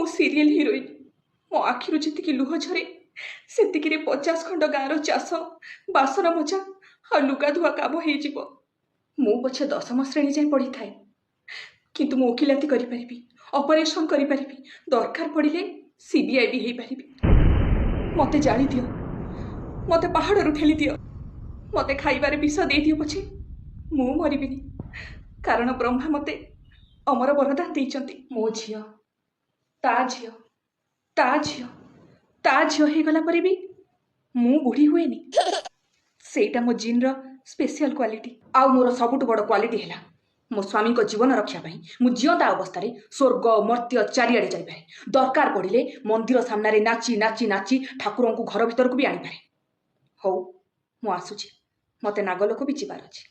serial heroine मो आखिरु जितिकी लुह झरे सेतिकिरे 50 खंड गाँवर चाष बासन मजा आ लुगा धुआ काम हो मु पछे 10म श्रेणी जाए पढ़ी थाए किंतु मु वकिलाती करि परिबी ऑपरेशन करि परिबी दरकार पड़िले सीबीआई भी हेई परिबी मते जाली दियो मते पहाड़रू ठेली दियो मते खाइबारे विष दे दियो पछे मु मरिबिनी कारण ब्रह्मा मते अमर वरदान देइचंती मो झियो ता झियो ता झियो ता झियो हे गला परे भी मु बुढ़ी हुएनी सेटा मो जीन रो स्पेशल क्वालिटी आउ मोर सबुठु बड़ क्वालिटी हैला मो स्वामी को जीवन रक्षा पाई मु जियंता अवस्था रे स्वर्ग मर्त्य चारिआडे जाई पारे दरकार पड़िले मंदिर सामना रे नाची नाची नाची ठाकुरों को घर भीतर को भी आनी पारे हौ मु आसुची मते नागलोक भी जीवार अछि